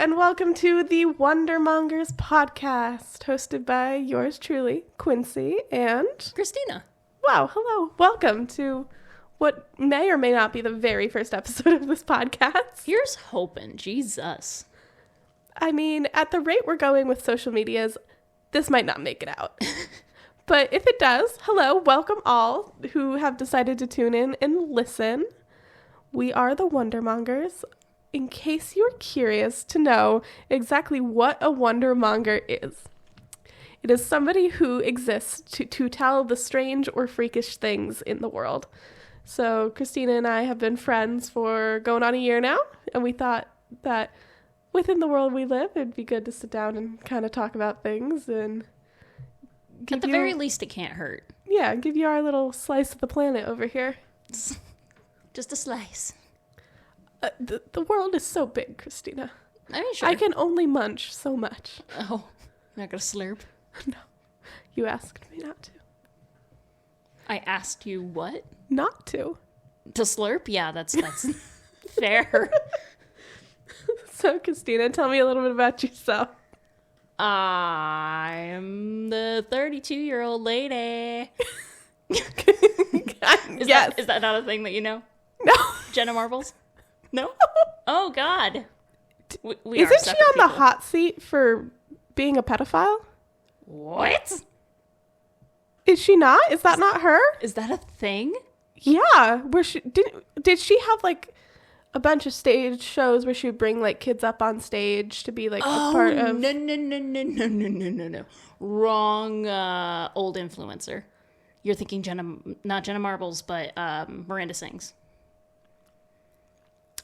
and welcome to the Wonder Mongers podcast, hosted by yours truly, Quincy and Christina. Wow, hello. Welcome to what may or may not be the very first episode of this podcast. Here's hoping. Jesus. I mean, at the rate we're going with social medias, this might not make it out. But if it does, hello, welcome all who have decided to tune in and listen. We are the Wonder Mongers. In case you're curious to know exactly what a Wonder Monger is, it is somebody who exists to tell the strange or freakish things in the world. So Christina and I have been friends for going on a year now, and we thought that within the world we live, it'd be good to sit down and kind of talk about things and at the very least, it can't hurt. Yeah, give you our little slice of the planet over here. Just a slice. The world is so big, Christina. I mean, sure. I can only munch so much. Oh, I'm not gonna slurp. No, you asked me not to. I asked you what? Not to. To slurp? Yeah, that's fair. So, Christina, tell me a little bit about yourself. I'm the 32-year-old lady. Yes. Is that not a thing that you know? No. Jenna Marbles? No? Oh, God. We Isn't she on the hot seat for being a pedophile? What? Is she not? Is that not her? Is that a thing? Yeah. Where she did she have like a bunch of stage shows where she would bring like kids up on stage to be like a part of? No. Wrong old influencer. You're thinking not Jenna Marbles, but Miranda Sings.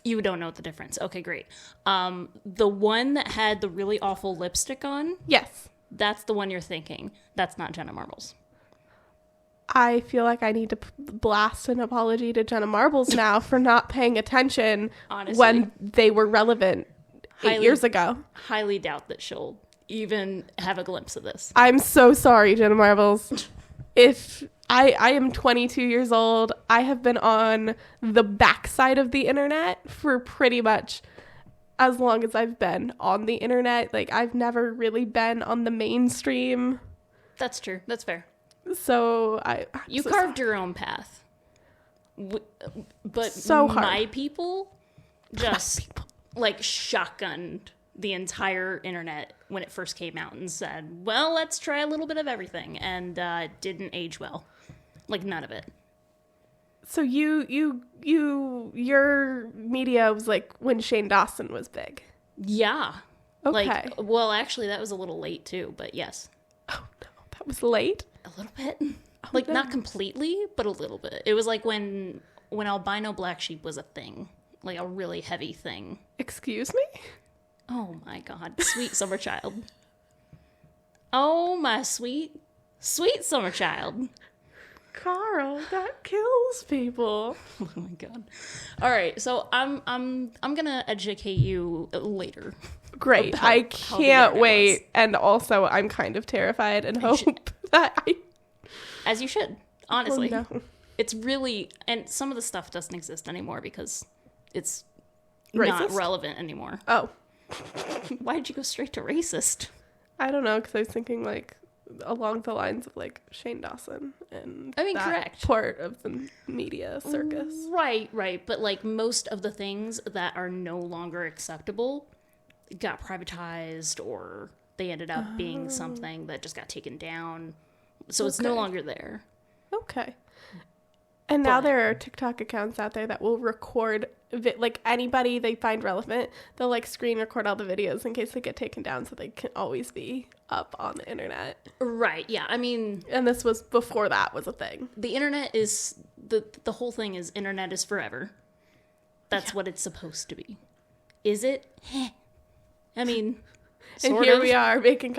You don't know the difference. Okay, great. The one that had the really awful lipstick on? Yes. That's the one you're thinking. That's not Jenna Marbles. I feel like I need to blast an apology to Jenna Marbles now for not paying attention Honestly, when they were relevant 8 years ago. Highly doubt that she'll even have a glimpse of this. I'm so sorry, Jenna Marbles. If I am 22 years old, I have been on the backside of the internet for pretty much as long as I've been on the internet. Like, I've never really been on the mainstream. That's true. That's fair. So you carved your own path. But so hard. My people just like shotgunned the entire internet when it first came out and said, well, let's try a little bit of everything. And it didn't age well. Like, none of it. So your media was like when Shane Dawson was big. Yeah. Okay. Well, actually, that was a little late too, but yes. Oh, no. That was late? A little bit. Oh, like, no. not completely, but a little bit. It was like when albino black sheep was a thing. Like, a really heavy thing. Excuse me? Oh, my God. Sweet summer child. Oh, my sweet summer child. Carl, that kills people. Oh, my God. All right, so I'm gonna educate you later. Great. I can't wait. And also, I'm kind of terrified and hope that As you should, honestly. Oh, no. It's really... And some of the stuff doesn't exist anymore because it's Racist? not relevant anymore. Oh. Why did you go straight to racist? I don't know, because I was thinking, like, along the lines of, like, Shane Dawson and correct. Part of the media circus. Right. But, like, most of the things that are no longer acceptable got privatized or they ended up being something that just got taken down. So it's no longer there. Okay. And now there are TikTok accounts out there that will record, like, anybody they find relevant. They'll, like, screen record all the videos in case they get taken down so they can always be up on the internet. Right, yeah. I mean... And this was before that was a thing. The internet is... The whole thing is internet is forever. That's what it's supposed to be. Is it? I mean... And here we are making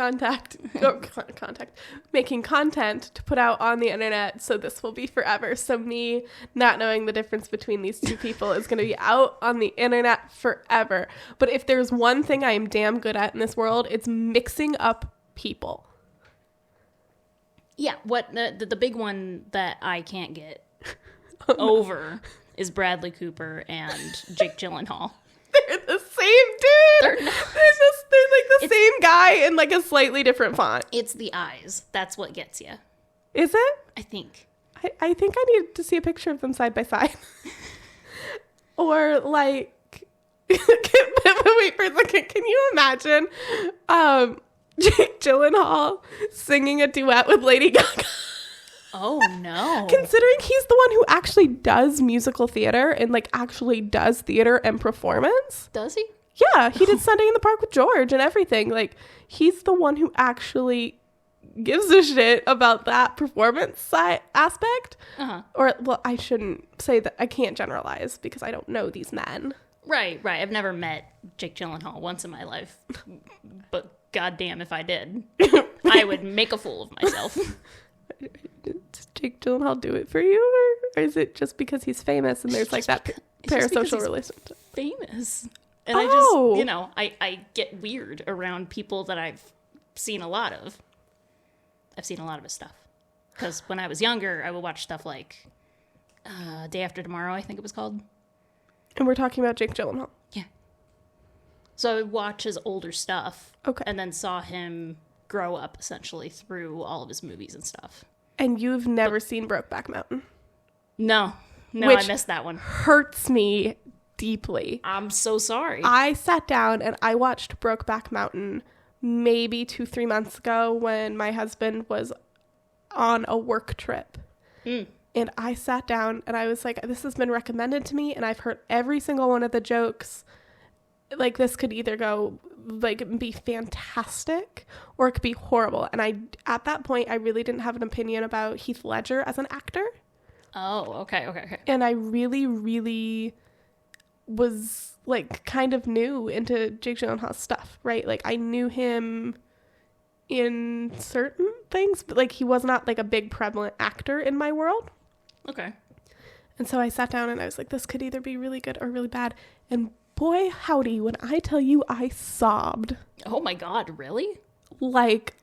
making content to put out on the internet, so this will be forever. So me not knowing the difference between these two people is going to be out on the internet forever. But if there's one thing I am damn good at in this world, it's mixing up people. Yeah, what the big one that I can't get over is Bradley Cooper and Jake Gyllenhaal. They're the same dude. They're not. This eye in like a slightly different font. It's the eyes. That's what gets you. Is it? I think. I think I need to see a picture of them side by side. Or like, wait for a second. Can you imagine Jake Gyllenhaal singing a duet with Lady Gaga? Oh no. Considering he's the one who actually does musical theater and like actually does theater and performance. Does he? Yeah, he did Sunday in the Park with George and everything. Like, he's the one who actually gives a shit about that performance aspect. Uh-huh. Or, well, I shouldn't say that. I can't generalize because I don't know these men. Right. I've never met Jake Gyllenhaal once in my life. But goddamn if I did. I would make a fool of myself. Does Jake Gyllenhaal do it for you? Or is it just because he's famous and there's like that parasocial relationship? Famous. And I just, I get weird around people that I've seen a lot of. I've seen a lot of his stuff. Because when I was younger, I would watch stuff like Day After Tomorrow, I think it was called. And we're talking about Jake Gyllenhaal. Yeah. So I would watch his older stuff. Okay. And then saw him grow up, essentially, through all of his movies and stuff. And you've never seen Brokeback Mountain? No, Which I missed that one. Hurts me deeply. I'm so sorry. I sat down and I watched Brokeback Mountain maybe 2-3 months ago when my husband was on a work trip. And I sat down and I was like, this has been recommended to me and I've heard every single one of the jokes. Like, this could either go like be fantastic or it could be horrible. And at that point I really didn't have an opinion about Heath Ledger as an actor. Oh, okay. And I really was like kind of new into Jake Gyllenhaal's stuff, right? Like, I knew him in certain things, but like he was not like a big prevalent actor in my world. Okay. And so I sat down and I was like, this could either be really good or really bad. And boy, howdy, when I tell you I sobbed. Oh my God, really? Like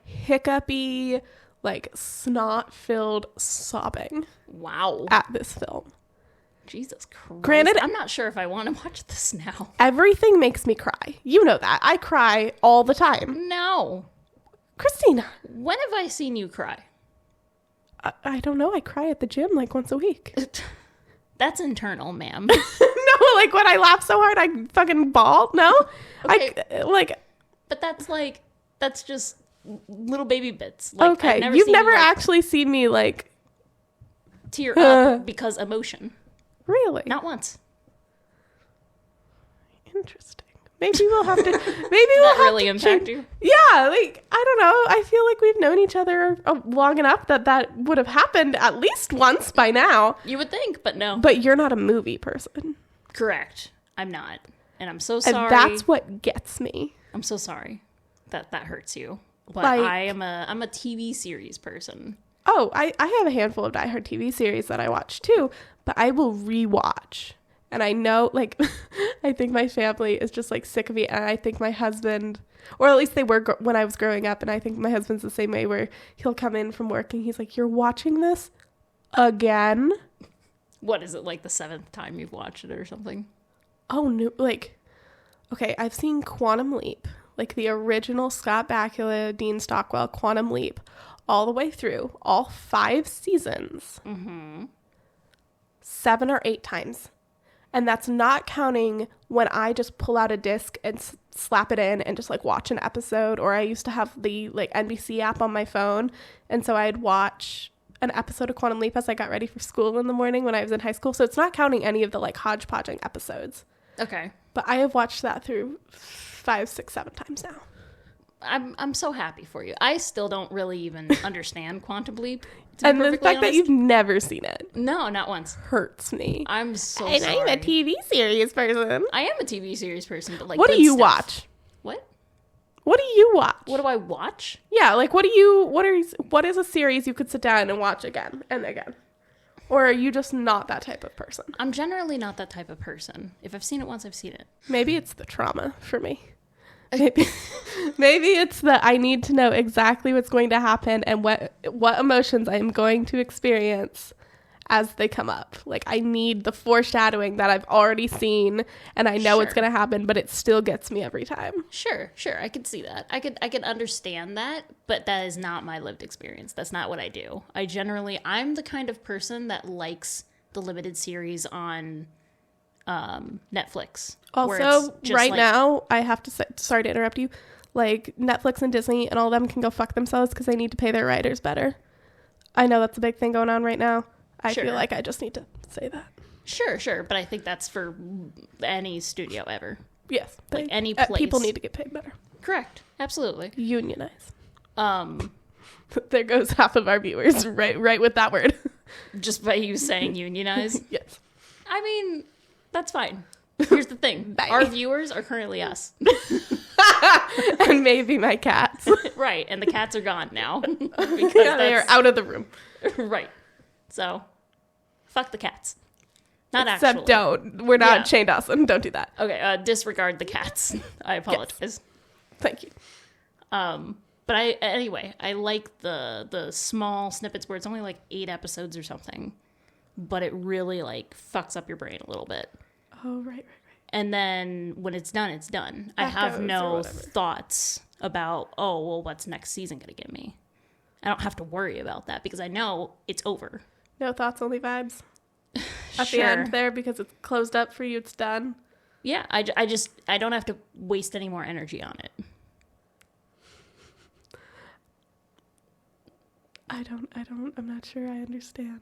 hiccupy, like snot-filled sobbing. Wow. At this film. Jesus Christ. Granted, I'm not sure if I want to watch this now. Everything makes me cry. You know that. I cry all the time. No. Christina. When have I seen you cry? I don't know. I cry at the gym like once a week. That's internal, ma'am. No, like when I laugh so hard, I fucking bawl. No? Okay. But that's just little baby bits. Like, okay. You've never actually seen me like tear up because emotion. Really? Not once. Interesting. Maybe we'll have to. Maybe we'll that have really to impact change. you. Yeah, like I don't know. I feel like we've known each other long enough that would have happened at least once by now. You would think, but no. But you're not a movie person. Correct. I'm not, and I'm so sorry. And that's what gets me. I'm so sorry that hurts you. But like, I'm a TV series person. Oh, I have a handful of diehard TV series that I watch too, but I will rewatch. And I know, like, I think my family is just, like, sick of me. And I think my husband, or at least they were when I was growing up. And I think my husband's the same way, where he'll come in from work and he's like, you're watching this again? What is it, like the 7th time you've watched it or something? Oh, no. Like, okay, I've seen Quantum Leap. Like, the original Scott Bakula, Dean Stockwell Quantum Leap. All the way through. All 5 seasons. Mm-hmm. 7 or 8 times. And that's not counting when I just pull out a disc and slap it in and just like watch an episode. Or I used to have the like NBC app on my phone. And so I'd watch an episode of Quantum Leap as I got ready for school in the morning when I was in high school. So it's not counting any of the like hodgepodging episodes. Okay. But I have watched that through 5, 6, 7 times now. I'm so happy for you. I still don't really even understand Quantum Leap. And the fact that you've never seen it. No, not once. Hurts me. I'm so and sorry. I'm a TV series person. I am a TV series person, but like, what do you watch? What? What do you watch? What do I watch? Yeah, like what is a series you could sit down and watch again and again? Or are you just not that type of person? I'm generally not that type of person. If I've seen it once, I've seen it. Maybe it's the trauma for me. Maybe it's that I need to know exactly what's going to happen and what emotions I am going to experience as they come up. Like, I need the foreshadowing that I've already seen and I know it's going to happen, but it still gets me every time. Sure. I could see that. I could understand that, but that is not my lived experience. That's not what I do. I'm the kind of person that likes the limited series on Netflix. Also, right now, I have to say, sorry to interrupt you, like, Netflix and Disney and all of them can go fuck themselves because they need to pay their writers better. I know that's a big thing going on right now. I feel like I just need to say that. Sure. But I think that's for any studio ever. Yes. Like any place. People need to get paid better. Correct. Absolutely. Unionize. There goes half of our viewers right with that word. Just by you saying unionize? Yes. I mean, that's fine. Here's the thing. Our viewers are currently us. And maybe my cats. Right. And the cats are gone now. Because they are out of the room. Right. So, fuck the cats. Not Except actually. don't. We're not Shane Dawson. Don't do that. Okay, disregard the cats. I apologize. Yes. Thank you. But I like the small snippets where it's only like 8 episodes or something. But it really like fucks up your brain a little bit. Oh, right. And then when it's done, it's done. I have no thoughts about, what's next season going to give me? I don't have to worry about that because I know it's over. No thoughts, only vibes. At the end there, because it's closed up for you, it's done. Yeah, I don't have to waste any more energy on it. I'm not sure I understand.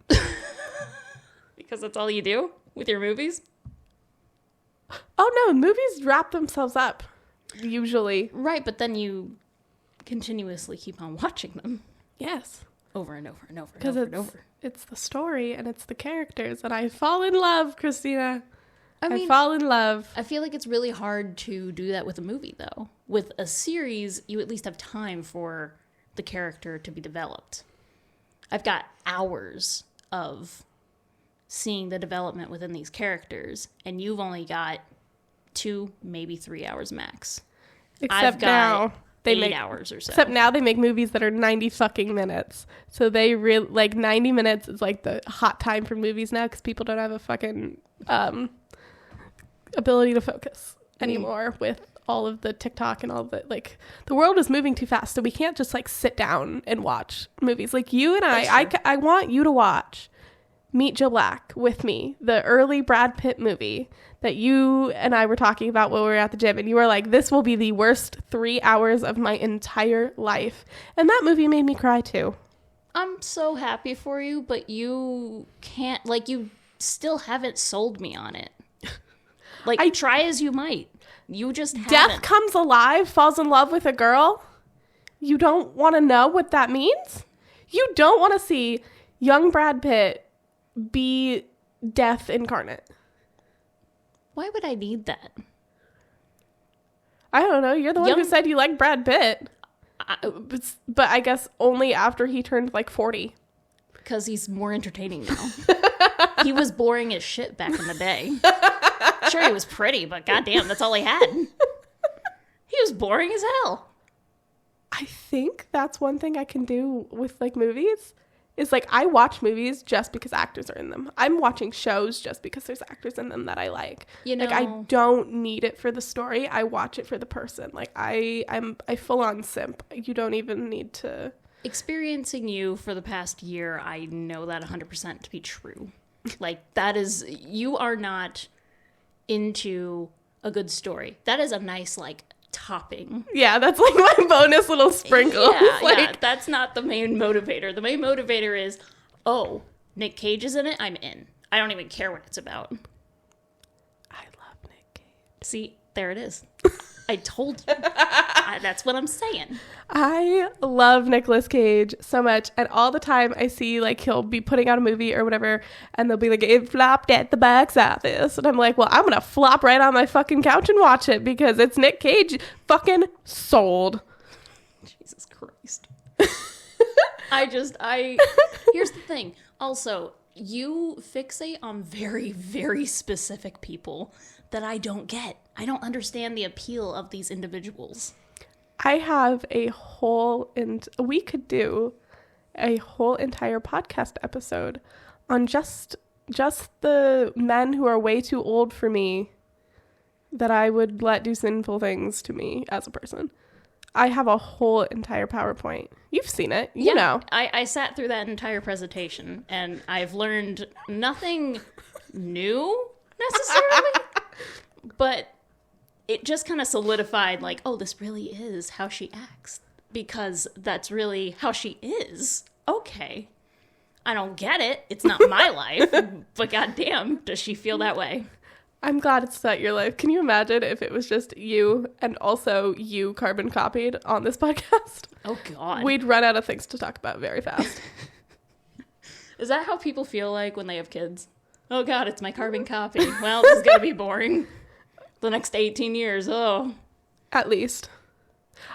Because that's all you do with your movies? Oh, no, movies wrap themselves up, usually. Right, but then you continuously keep on watching them. Yes. Over and over and over and over. It's the story and it's the characters, and I fall in love, Christina. I fall in love. I feel like it's really hard to do that with a movie, though. With a series, you at least have time for the character to be developed. I've got hours of seeing the development within these characters, and you've only got 2, maybe 3 hours max. Except now they make 8 hours or so. Except now they make movies that are 90 fucking minutes. So they like 90 minutes is like the hot time for movies now because people don't have a fucking ability to focus anymore with all of the TikTok and all of it. Like, the world is moving too fast, so we can't just like sit down and watch movies. Like, you and I want you to watch Meet Joe Black with me, the early Brad Pitt movie that you and I were talking about when we were at the gym, and you were like, this will be the worst 3 hours of my entire life. And that movie made me cry too. I'm so happy for you, but you can't, like, you still haven't sold me on it. Like, try as you might. You just haven't. Death comes alive, falls in love with a girl. You don't want to know what that means? You don't want to see young Brad Pitt be death incarnate. Why would I need that? I don't know. You're the one who said you like Brad Pitt. But I guess only after he turned like 40. Because he's more entertaining now. He was boring as shit back in the day. Sure, he was pretty, but goddamn, that's all he had. He was boring as hell. I think that's one thing I can do with like movies. Is like, I watch movies just because actors are in them. I'm watching shows just because there's actors in them that I like. You know, like, I don't need it for the story. I watch it for the person. Like, I full on simp. You don't even need to. Experiencing you for the past year, I know that 100% to be true. Like, that is, you are not into a good story. That is a nice, like, topping. Yeah, that's like my bonus little sprinkle. Yeah, that's not the main motivator. The main motivator is, Nick Cage is in it, I'm in. I don't even care what it's about. I love Nick Cage. See, there it is. I told you. That's what I'm saying. I love Nicolas Cage so much, and all the time I see, like, he'll be putting out a movie or whatever, and they'll be like, it flopped at the box office, and I'm like, well, I'm gonna flop right on my fucking couch and watch it because it's Nick Cage. Fucking sold. Jesus Christ. Here's the thing. Also, you fixate on very, very specific people that I don't get. I don't understand the appeal of these individuals. I have we could do a whole entire podcast episode on just the men who are way too old for me that I would let do sinful things to me as a person. I have a whole entire PowerPoint. You've seen it. You know. I sat through that entire presentation, and I've learned nothing new necessarily, but it just kind of solidified, like, oh, this really is how she acts, because that's really how she is. Okay. I don't get it. It's not my life, but goddamn, does she feel that way? I'm glad it's not your life. Can you imagine if it was just you and also you carbon copied on this podcast? Oh, God. We'd run out of things to talk about very fast. Is that how people feel like when they have kids? Oh, God, it's my carbon copy. Well, this is going to be boring. The next 18 years, oh. At least.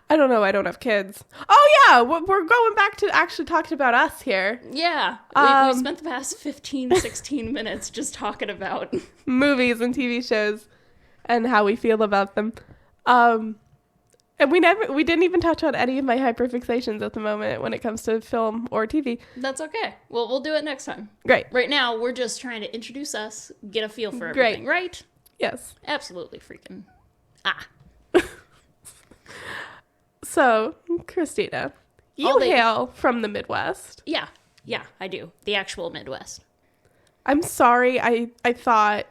I don't know. I don't have kids. Oh, yeah. We're going back to actually talking about us here. Yeah. We spent the past 15, 16 minutes just talking about movies and TV shows and how we feel about them. And we didn't even touch on any of my hyperfixations at the moment when it comes to film or TV. That's okay. Well, we'll do it next time. Great. Right now, we're just trying to introduce us, get a feel for everything, right? Yes. Absolutely freaking. So, Christina, you hail from the Midwest. Yeah, I do. The actual Midwest. I'm sorry. I thought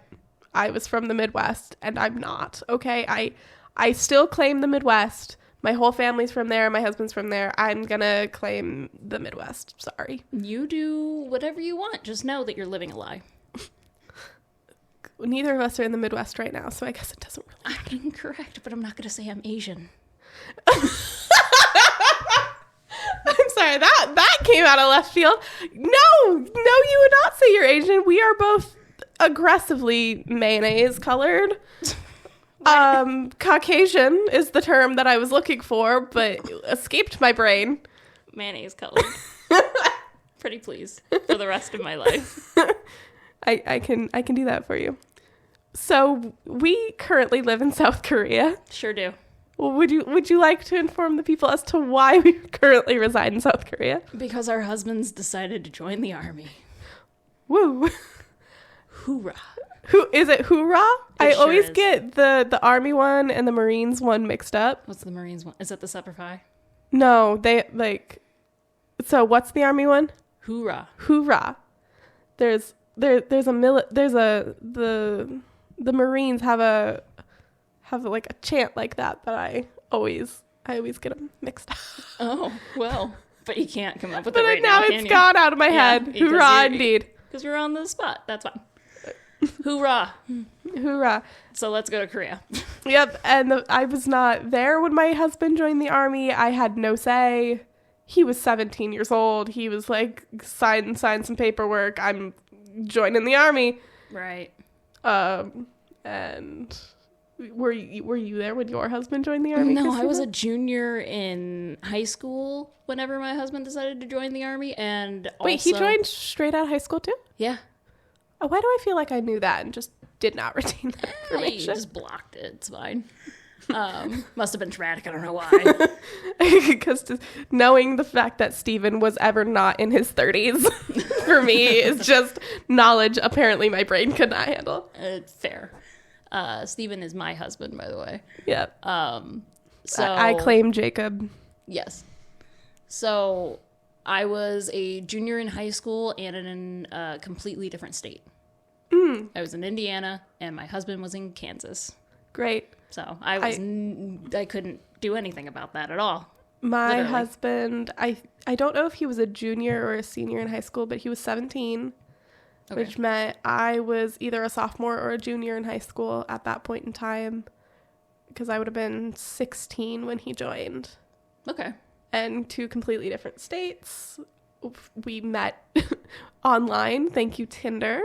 I was from the Midwest, and I'm not. Okay, I still claim the Midwest. My whole family's from there. My husband's from there. I'm gonna claim the Midwest. Sorry. You do whatever you want. Just know that you're living a lie. Neither of us are in the Midwest right now, so I guess it doesn't really matter. I'm incorrect, but I'm not gonna say I'm Asian. I'm sorry, that came out of left field. No, you would not say you're Asian. We are both aggressively mayonnaise colored. Caucasian is the term that I was looking for, but escaped my brain. Mayonnaise colored. Pretty pleased for the rest of my life. I can do that for you. So we currently live in South Korea. Sure do. Well, would you like to inform the people as to why we currently reside in South Korea? Because our husbands decided to join the army. Woo. Hoorah. Who is it? Hoorah? I sure always is. get the Army one and the Marines one mixed up. What's the Marines one? Is that the Semper Fi? No, they like. So what's the Army one? Hoorah. Hoorah. The Marines have like a chant like that I always get them mixed up. Oh, well, but you can't come up with it But right now now, it's gone out of my head. Hoorah, indeed. Because you're on the spot. That's fine. Hoorah. Hoorah. So let's go to Korea. Yep, and I was not there when my husband joined the army. I had no say. He was 17 years old. He was like, sign some paperwork. I'm joining the army. Right. And were you there when your husband joined the army? No, Christina? I was a junior in high school whenever my husband decided to join the army, and Wait, he joined straight out of high school too? Yeah. Oh, why do I feel like I knew that and just did not retain that You information? just blocked it. It's fine. Must have been traumatic. I don't know why. Because knowing the fact that Steven was ever not in his 30s for me is just knowledge apparently my brain could not handle. It's fair. Steven is my husband, by the way. Yep. So I claim Jacob. Yes. So I was a junior in high school and in a completely different state. I was in Indiana and my husband was in Kansas. Great. So I couldn't do anything about that at all. My Literally. husband, I don't know if he was a junior or a senior in high school, but he was 17, which meant I was either a sophomore or a junior in high school at that point in time, because I would have been 16 when he joined. Okay. And two completely different states. We met online. Thank you, Tinder.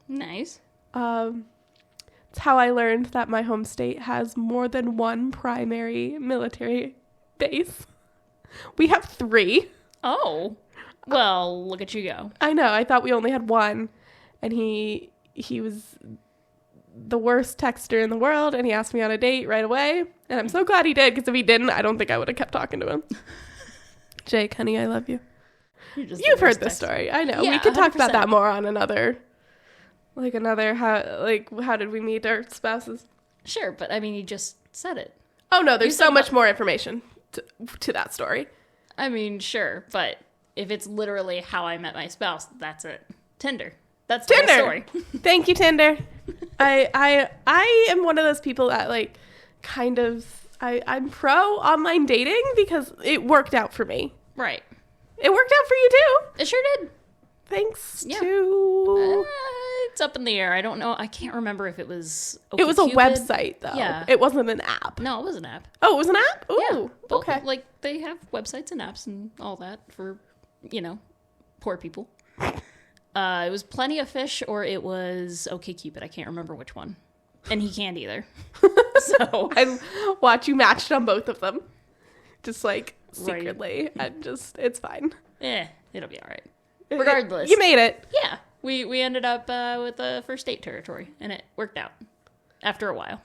Nice. It's how I learned that my home state has more than one primary military base. We have 3. Oh. Well, look at you go. I know. I thought we only had one. And he was the worst texter in the world, and he asked me on a date right away. And I'm so glad he did, because if he didn't, I don't think I would have kept talking to him. Jake, honey, I love you. You've heard this story. I know. Yeah, we could talk 100%. about that more on another how did we meet our spouses? Sure, but I mean, you just said it. Oh no, there's said so much more information to that story. I mean, sure, but if it's literally how I met my spouse, that's it. Tinder. That's the whole story. Thank you, Tinder. I am one of those people that like kind of I'm pro online dating because it worked out for me. Right. It worked out for you too. It sure did. Thanks to it's up in the air. I don't know. I can't remember if it was it was a website though. Yeah. It wasn't an app. No, it was an app. Oh, it was an app? Ooh. Yeah. Well, Okay. like they have websites and apps and all that for, poor people. It was Plenty of Fish or it was OkCupid. I can't remember which one. And he can't either. So I watch you matched on both of them. Just like secretly. Right. And just it's fine. It'll be all right. Regardless. You made it. Yeah. We ended up with the first date territory and it worked out after a while.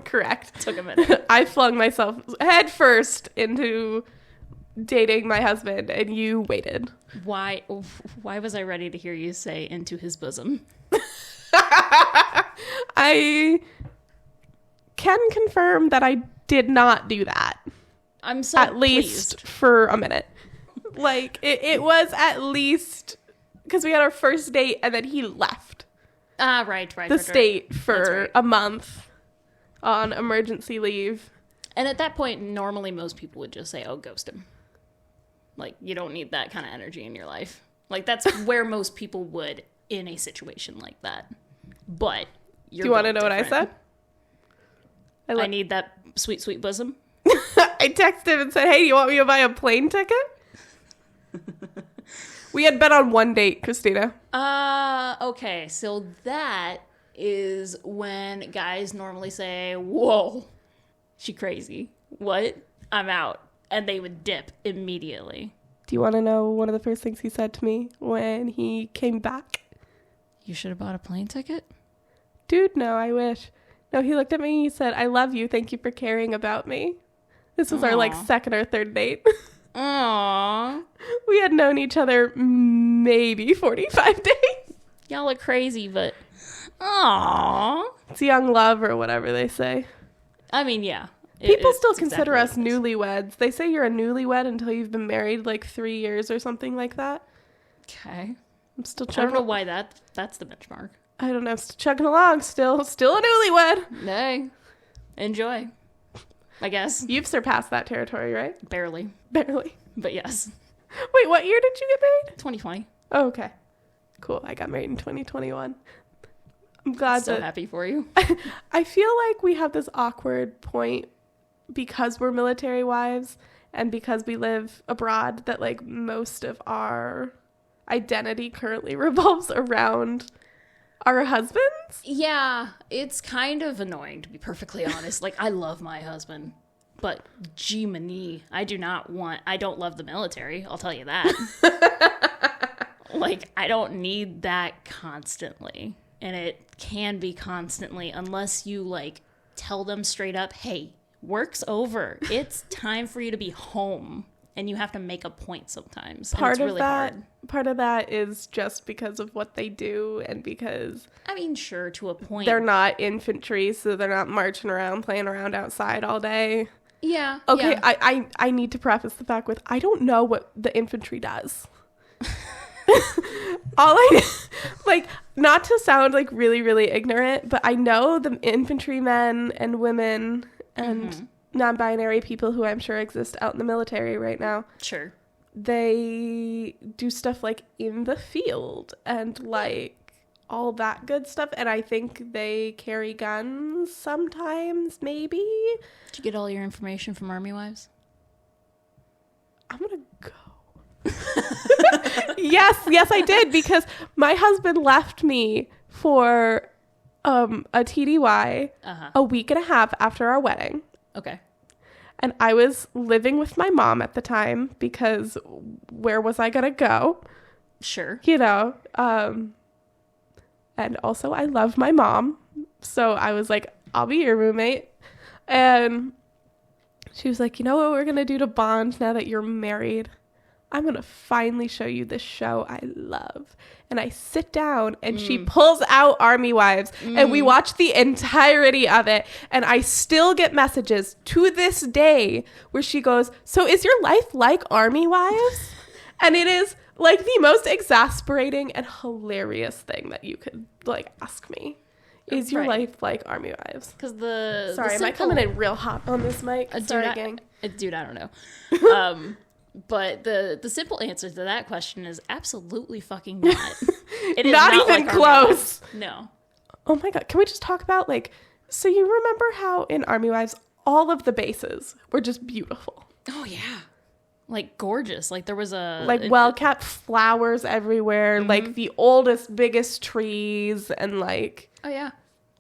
Correct. Took a minute. I flung myself head first into dating my husband and you waited. Why was I ready to hear you say into his bosom? I can confirm that I did not do that. I'm so at least pleased. For a minute. Like it was at least because we had our first date and then he left. Right. The state for a month on emergency leave. And at that point, normally most people would just say, "Oh, ghost him." Like you don't need that kind of energy in your life. Like that's where most people would in a situation like that. But do you want to know what I said? I need that sweet, sweet bosom. I texted him and said, "Hey, do you want me to buy a plane ticket?" We had been on one date, Christina. Okay. So that is when guys normally say, "Whoa, she crazy. What? I'm out." And they would dip immediately. Do you want to know one of the first things he said to me when he came back? You should have bought a plane ticket? Dude, no, I wish. No, he looked at me and he said, "I love you. Thank you for caring about me." This was our second or third date. Aww. We had known each other maybe 45 days. Y'all are crazy, but aww. It's young love or whatever they say. I mean, yeah. People still consider us newlyweds. They say you're a newlywed until you've been married like 3 years or something like that. Okay. I'm still chugging. I don't know why that's the benchmark. I don't know. Still chugging along. Still a newlywed. Hey, enjoy. I guess. You've surpassed that territory, right? Barely. But yes. Wait, what year did you get married? 2020. Oh, okay. Cool. I got married in 2021. I'm glad. So happy for you. I feel like we have this awkward point because we're military wives and because we live abroad that like most of our identity currently revolves around our husbands. Yeah, it's kind of annoying to be perfectly honest. Like I love my husband, but gee many, I don't love the military, I'll tell you that. Like I don't need that constantly. And it can be constantly unless you like tell them straight up, "Hey, work's over. It's time for you to be home." And you have to make a point sometimes. Part of that is just because of what they do and because... I mean, sure, to a point. They're not infantry, so they're not marching around, playing around outside all day. Yeah. Okay, yeah. I need to preface the fact with, I don't know what the infantry does. Like, not to sound like really, really ignorant, but I know the infantrymen and women and non-binary people who I'm sure exist out in the military right now. Sure. They do stuff like in the field and like all that good stuff. And I think they carry guns sometimes, maybe. Did you get all your information from Army Wives? I'm going to go. Yes, I did, because my husband left me for a TDY a week and a half after our wedding. Okay. And I was living with my mom at the time because where was I going to go? Sure. You know, and also I love my mom. So I was like, I'll be your roommate. And she was like, "You know what we're going to do to bond now that you're married?" I'm going to finally show you this show I love. And I sit down and she pulls out Army Wives and we watch the entirety of it. And I still get messages to this day where she goes, so is your life like Army Wives? And it is like the most exasperating and hilarious thing that you could like ask me. Is your life like Army Wives? Because Sorry, am I coming in real hot on this mic? Sorry, gang. Dude, I don't know. But the simple answer to that question is absolutely fucking not. It is not even like close. No. Oh my God. Can we just talk about so you remember how in Army Wives, all of the bases were just beautiful. Oh yeah. Like gorgeous. Like there was well-kept flowers everywhere, like the oldest, biggest trees and oh yeah.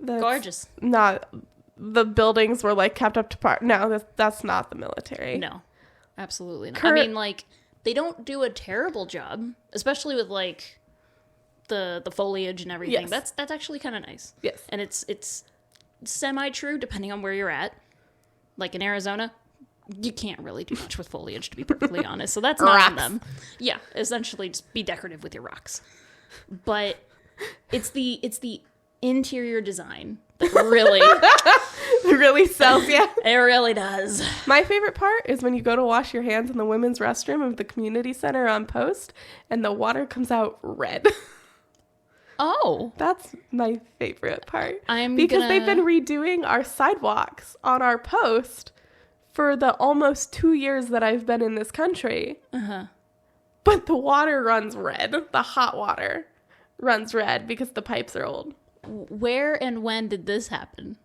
Gorgeous. Not the buildings were like kept up to par. No, that's not the military. No. Absolutely not. I mean, like, they don't do a terrible job, especially with, like, the foliage and everything. Yes. That's actually kind of nice. Yes. And it's semi-true depending on where you're at. Like, in Arizona, you can't really do much with foliage, to be perfectly honest. So that's not on them. Yeah, essentially just be decorative with your rocks. But it's the interior design that really... really sells you. It really does. My favorite part is when you go to wash your hands in the women's restroom of the community center on post and the water comes out red. Oh. That's my favorite part. Because they've been redoing our sidewalks on our post for the almost 2 years that I've been in this country. Uh-huh. But the water runs red. The hot water runs red because the pipes are old. Where and when did this happen?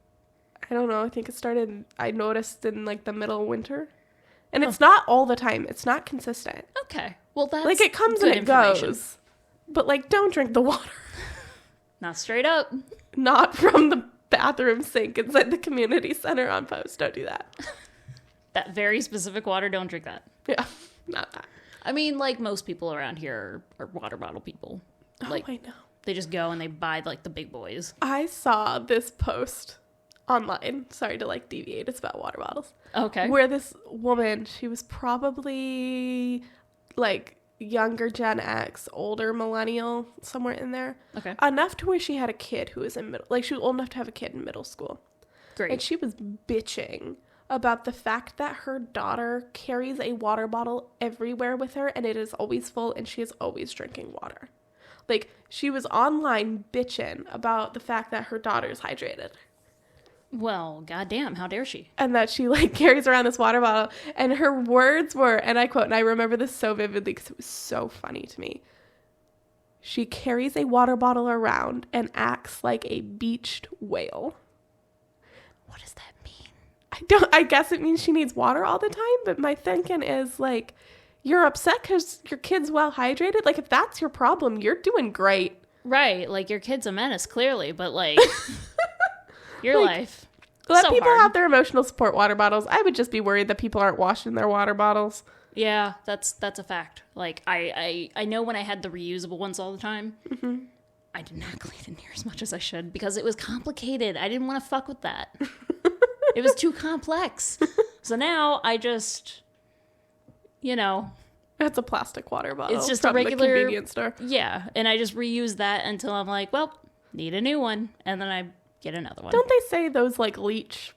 I don't know. I think it started, I noticed in like the middle of winter. And it's not all the time. It's not consistent. Okay. Well, that's like it comes and it goes. But like, don't drink the water. Not straight up. Not from the bathroom sink inside the community center on post. Don't do that. That very specific water, don't drink that. Yeah, not that. I mean, like most people around here are water bottle people. Like, I know. They just go and they buy like the big boys. I saw this post online. Sorry to like deviate. It's about water bottles. Okay. Where this woman, she was probably like younger Gen X, older millennial, somewhere in there. Okay. Enough to where she had a kid who was in she was old enough to have a kid in middle school. Great. And she was bitching about the fact that her daughter carries a water bottle everywhere with her and it is always full and she is always drinking water. Like, she was online bitching about the fact that her daughter's hydrated. Well, goddamn, how dare she? And that she, like, carries around this water bottle. And her words were, and I quote, and I remember this so vividly because it was so funny to me. She carries a water bottle around and acts like a beached whale. What does that mean? I guess it means she needs water all the time, but my thinking is, like, you're upset because your kid's well hydrated? Like, if that's your problem, you're doing great. Right. Like, your kid's a menace, clearly, but, like, your life. Let so people have their emotional support water bottles. I would just be worried that people aren't washing their water bottles. Yeah, that's a fact. Like, I know when I had the reusable ones all the time, I did not clean it near as much as I should because it was complicated. I didn't want to fuck with that. It was too complex. So now I just... You know, it's a plastic water bottle. It's just from a regular the convenience store. Yeah, and I just reuse that until I'm like, well, need a new one, and then I get another one. Don't they say those like leach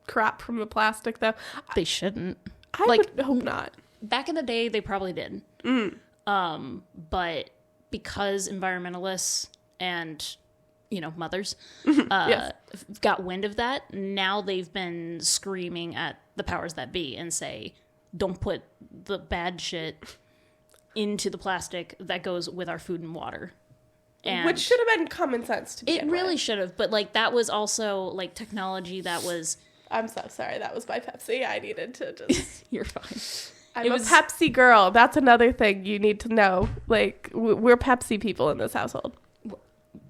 crap from the plastic though? They shouldn't. I would hope not. Back in the day, they probably did. But because environmentalists and mothers yes. got wind of that, now they've been screaming at the powers that be and say, don't put the bad shit into the plastic that goes with our food and water. And which should have been common sense to begin with. It really should have, but like that was also like technology that was... I'm so sorry, that was my Pepsi. I needed to just... You're fine. I'm a Pepsi girl. That's another thing you need to know. Like, we're Pepsi people in this household.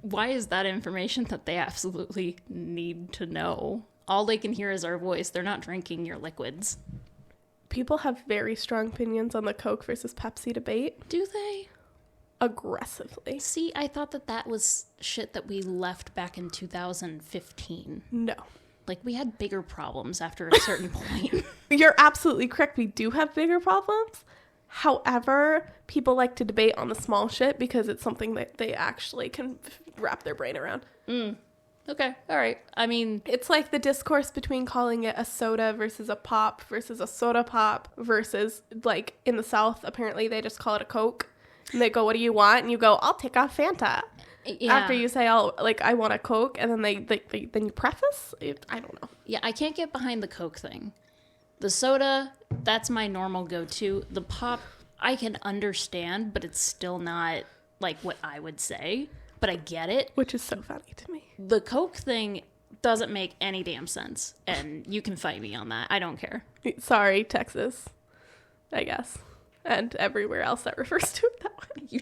Why is that information that they absolutely need to know? All they can hear is our voice. They're not drinking your liquids. People have very strong opinions on the Coke versus Pepsi debate. Do they? Aggressively. See, I thought that was shit that we left back in 2015. No. Like, we had bigger problems after a certain point. You're absolutely correct. We do have bigger problems. However, people like to debate on the small shit because it's something that they actually can wrap their brain around. Okay, all right. I mean, it's like the discourse between calling it a soda versus a pop versus a soda pop versus, like, in the South, apparently they just call it a Coke. And they go, what do you want? And you go, I'll take a Fanta. Yeah. After you say, I want a Coke, and then then you preface? I don't know. Yeah, I can't get behind the Coke thing. The soda, that's my normal go-to. The pop, I can understand, but it's still not, like, what I would say. But I get it. Which is so funny to me. The Coke thing doesn't make any damn sense. And you can fight me on that. I don't care. Sorry, Texas, I guess. And everywhere else that refers to it that way.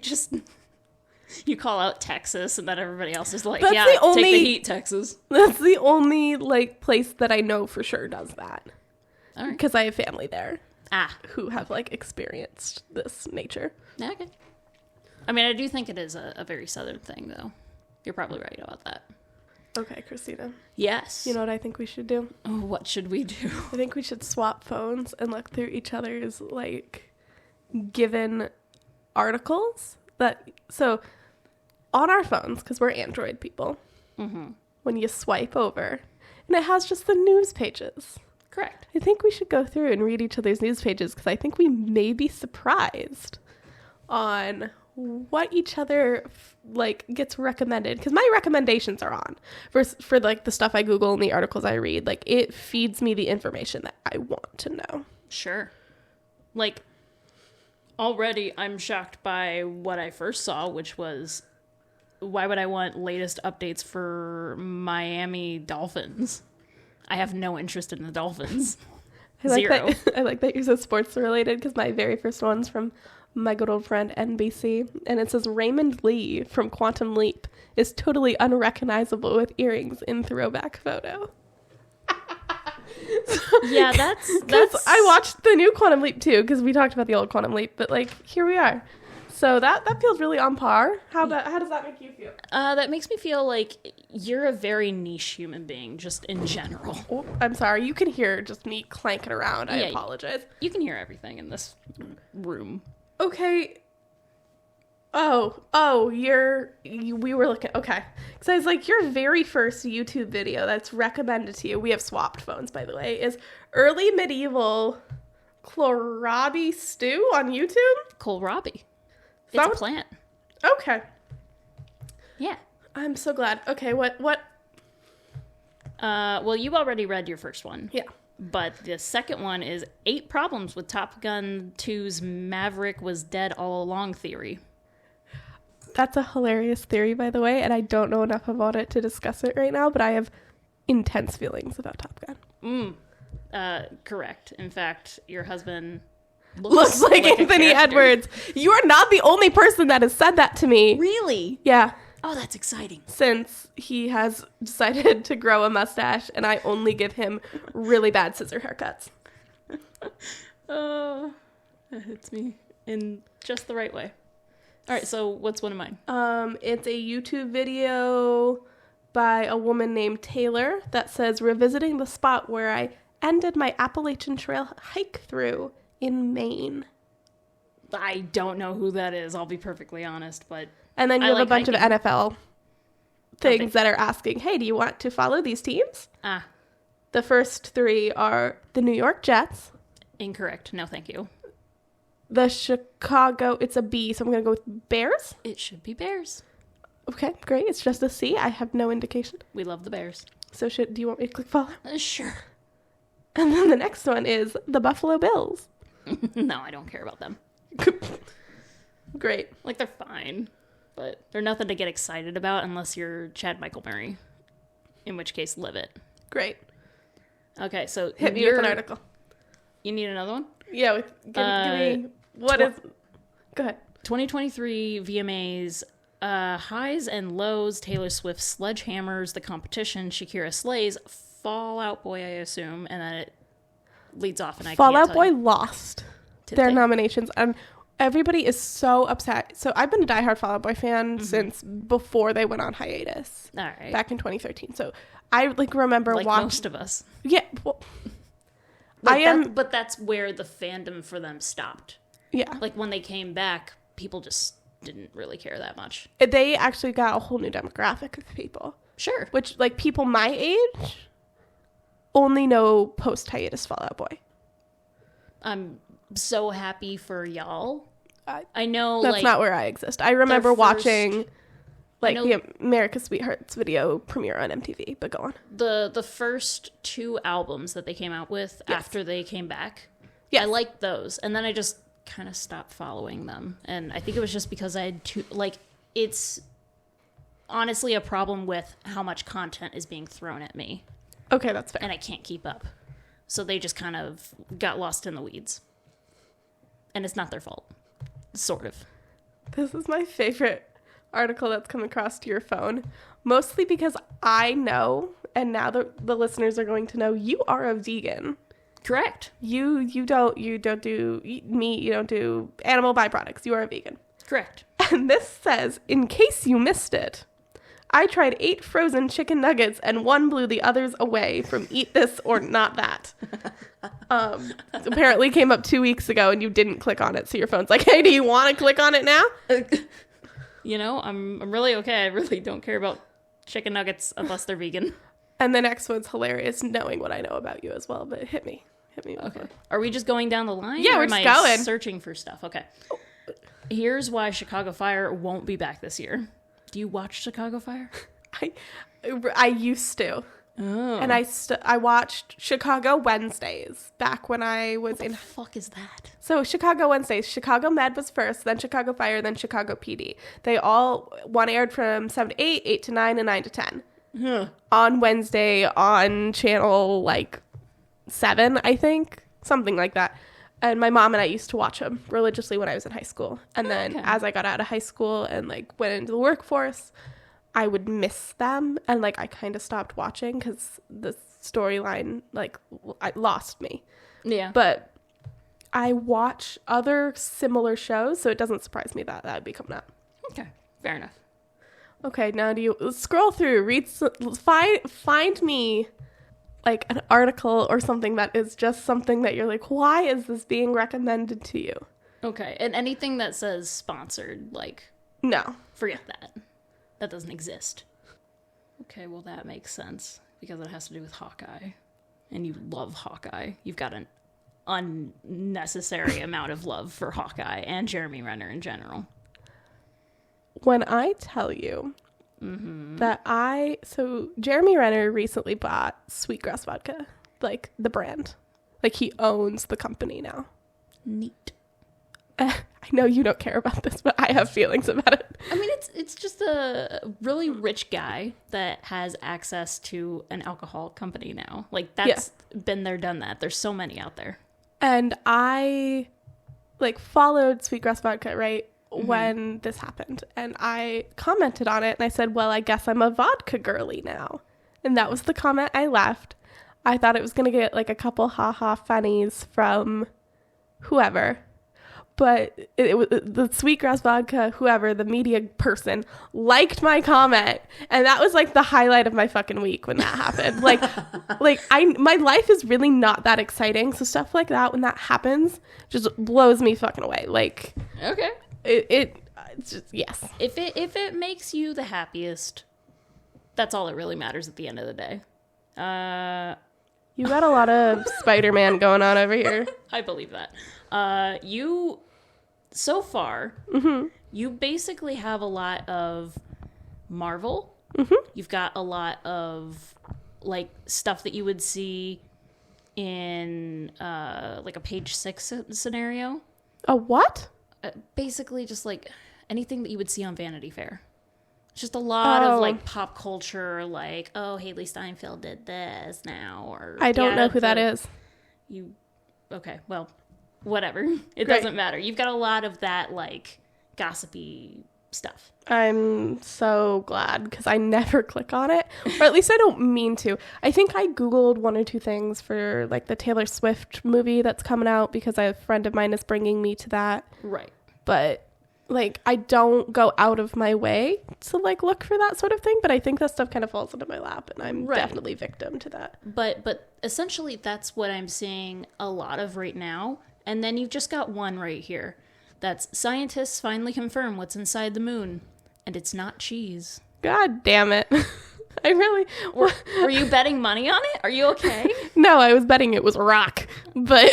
You call out Texas, and then everybody else is like, take the heat, Texas. That's the only, like, place that I know for sure does that. All right. Because I have family there. Who have, like, experienced this nature. Okay. I mean, I do think it is a very Southern thing, though. You're probably right about that. Okay, Christina. Yes. You know what I think we should do? Oh, what should we do? I think we should swap phones and look through each other's, like, given articles. So, on our phones, because we're Android people, when you swipe over, and it has just the news pages. Correct. I think we should go through and read each other's news pages, because I think we may be surprised on what each other like gets recommended, because my recommendations are on for like the stuff I Google and the articles I read. Like, it feeds me the information that I want to know. Sure. Like, already I'm shocked by what I first saw, which was, why would I want latest updates for Miami Dolphins? I have no interest in the Dolphins. Zero. I like that you're so sports related, because my very first one's from my good old friend NBC, and it says Raymond Lee from Quantum Leap is totally unrecognizable with earrings in throwback photo. Yeah, that's I watched the new Quantum Leap too, because we talked about the old Quantum Leap, but like, here we are. So that feels really on par. How does that make you feel? That makes me feel like you're a very niche human being, just in general. Oh, I'm sorry. You can hear just me clanking around. I apologize. You can hear everything in this room. Okay. We were looking. Okay. Because I was like, your very first YouTube video that's recommended to you, we have swapped phones, by the way, is early medieval kohlrabi stew on YouTube. Kohlrabi. It's a plant. Okay. Yeah. I'm so glad. Okay, what? Well, you already read your first one. Yeah. But the second one is 8 problems with Top Gun 2's Maverick was dead all along theory. That's a hilarious theory, by the way, and I don't know enough about it to discuss it right now, but I have intense feelings about Top Gun. Correct. In fact, your husband looks like Anthony Edwards. You are not the only person that has said that to me. Really? Yeah. Oh, that's exciting. Since he has decided to grow a mustache, and I only give him really bad scissor haircuts. Oh, that hits me in just the right way. All right, so what's one of mine? It's a YouTube video by a woman named Taylor that says, revisiting the spot where I ended my Appalachian Trail hike through in Maine. I don't know who that is, I'll be perfectly honest, but... And then you have a bunch of NFL things that are asking, hey, do you want to follow these teams? The first 3 are the New York Jets. Incorrect. No, thank you. The Chicago, it's a B, so I'm going to go with Bears. It should be Bears. Okay, great. It's just a C. I have no indication. We love the Bears. So do you want me to click follow? Sure. And then the next one is the Buffalo Bills. No, I don't care about them. Great. Like, they're fine. But they're nothing to get excited about unless you're Chad Michael Murray. In which case, live it. Great. Okay, so... Hit me with an article. You need another one? Yeah, give me... What is... Go ahead. 2023 VMAs, highs and lows, Taylor Swift sledgehammers the competition, Shakira slays, Fall Out Boy, I assume, and then it leads off, and I Fall can't Out tell Boy you. lost their nominations, and everybody is so upset. So I've been a diehard Fall Out Boy fan since before they went on hiatus. All right. Back in 2013. So I remember like watching... most of us. Yeah, well... But that's where the fandom for them stopped. Yeah. Like, when they came back, people just didn't really care that much. They actually got a whole new demographic of people. Sure. Which, like, people my age only know post-hiatus Fall Out Boy. I'm so happy for y'all. I know, that's like, not where I exist. I remember watching, like, the America's Sweethearts video premiere on MTV, but go on. The first 2 albums that they came out with after they came back, yes. I liked those. And then I just kind of stopped following them. And I think it was just because I had it's honestly a problem with how much content is being thrown at me. Okay, that's fair. And I can't keep up. So they just kind of got lost in the weeds. And it's not their fault. Sort of. This is my favorite article that's come across to your phone. Mostly because I know, and now the listeners are going to know, you are a vegan. Correct. You don't do meat, you don't do animal byproducts. You are a vegan. Correct. And this says, in case you missed it, I tried 8 frozen chicken nuggets and 1 blew the others away from eat this or not that. Apparently came up 2 weeks ago and you didn't click on it. So your phone's like, hey, do you want to click on it now? You know, I'm really okay. I really don't care about chicken nuggets unless they're vegan. And the next one's hilarious, knowing what I know about you as well. But hit me. Okay. Are we just going down the line? Yeah, or we're am just I going. Searching for stuff. Okay. Here's why Chicago Fire won't be back this year. Do you watch Chicago Fire? I used to. Oh. And I watched Chicago Wednesdays back when I was What the fuck is that? So Chicago Wednesdays, Chicago Med was first, then Chicago Fire, then Chicago PD. One aired from 7 to 8, 8 to 9, and 9 to 10. On Wednesday on channel, 7, I think. Something like that. And my mom and I used to watch them religiously when I was in high school. And then as I got out of high school and, went into the workforce, I would miss them. And, I kind of stopped watching because the storyline, I lost me. Yeah. But I watch other similar shows, so it doesn't surprise me that would be coming up. Okay. Fair enough. Okay, now do you scroll through, find me an article or something that is just something that you're like, why is this being recommended to you? Okay, and anything that says sponsored, no, forget that. That doesn't exist. Okay, well that makes sense because it has to do with Hawkeye, and you love Hawkeye. You've got an unnecessary amount of love for Hawkeye and Jeremy Renner in general. When I tell you that so Jeremy Renner recently bought Sweetgrass Vodka, the brand. He owns the company now. Neat. I know you don't care about this, but I have feelings about it. I mean, it's just a really rich guy that has access to an alcohol company now. That's been there, done that. There's so many out there. And I, followed Sweetgrass Vodka, right? When this happened, and I commented on it and I said, well, I guess I'm a vodka girly now, and that was the comment I left. I thought it was gonna get a couple haha funnies from whoever, but it was the Sweetgrass Vodka, whoever, the media person, liked my comment, and that was the highlight of my fucking week when that happened. My life is really not that exciting, so stuff like that, when that happens, just blows me fucking away. Okay. It's just, yes. If it makes you the happiest, that's all that really matters at the end of the day. You got a lot of Spider-Man going on over here. I believe that. You, so far, you basically have a lot of Marvel. You've got a lot of stuff that you would see in a Page 6 scenario. A what? Basically just anything that you would see on Vanity Fair. It's just a lot of pop culture, Haley Steinfeld did this now, or I don't know who that is. Okay, well, whatever. It doesn't matter. You've got a lot of that gossipy stuff. I'm so glad because I never click on it, or at least I don't mean to. I think I Googled 1 or 2 things for the Taylor Swift movie that's coming out because a friend of mine is bringing me to that. Right. But I don't go out of my way to look for that sort of thing, but I think that stuff kind of falls into my lap, and I'm definitely victim to that. But essentially that's what I'm seeing a lot of right now, And then you've just got one right here. That's scientists finally confirm what's inside the moon. And it's not cheese. God damn it. I really... Were you betting money on it? Are you okay? No, I was betting it was rock. But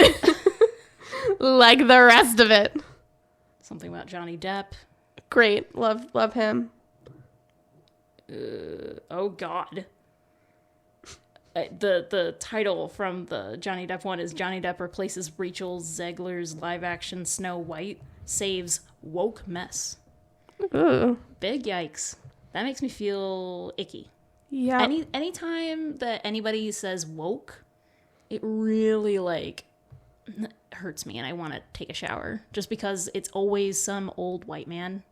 like the rest of it. Something about Johnny Depp. Great. Love him. Oh, God. The title from the Johnny Depp one is Johnny Depp replaces Rachel Zegler's live-action Snow White, saves woke mess. Ooh. Big yikes. That makes me feel icky. Yeah. Anytime that anybody says woke, it really, like, hurts me and I want to take a shower. Just because it's always some old white man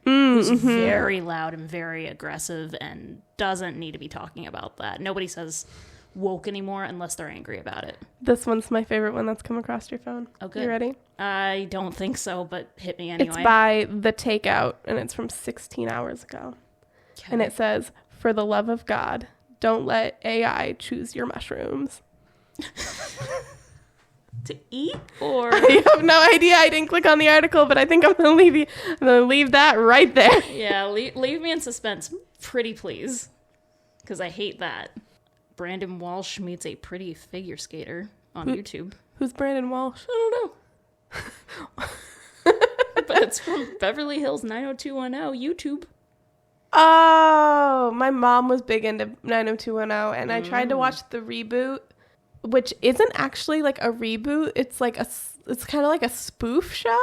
who's very loud and very aggressive and doesn't need to be talking about that. Nobody says woke anymore unless they're angry about it. This one's my favorite one that's come across your phone. Oh, good. You ready? I don't think so, but hit me anyway. It's by The Takeout, and it's from 16 hours ago. Okay. And it says, "For the love of God, don't let AI choose your mushrooms." To eat or... I have no idea. I didn't click on the article, but I think I'm gonna leave that right there. Yeah, leave me in suspense, pretty please, because I hate that. Brandon Walsh meets a pretty figure skater on YouTube. Who's Brandon Walsh? I don't know. But it's from Beverly Hills 90210 YouTube. Oh, my mom was big into 90210, and I tried to watch the reboot, which isn't actually like a reboot. It's like it's kind of like a spoof show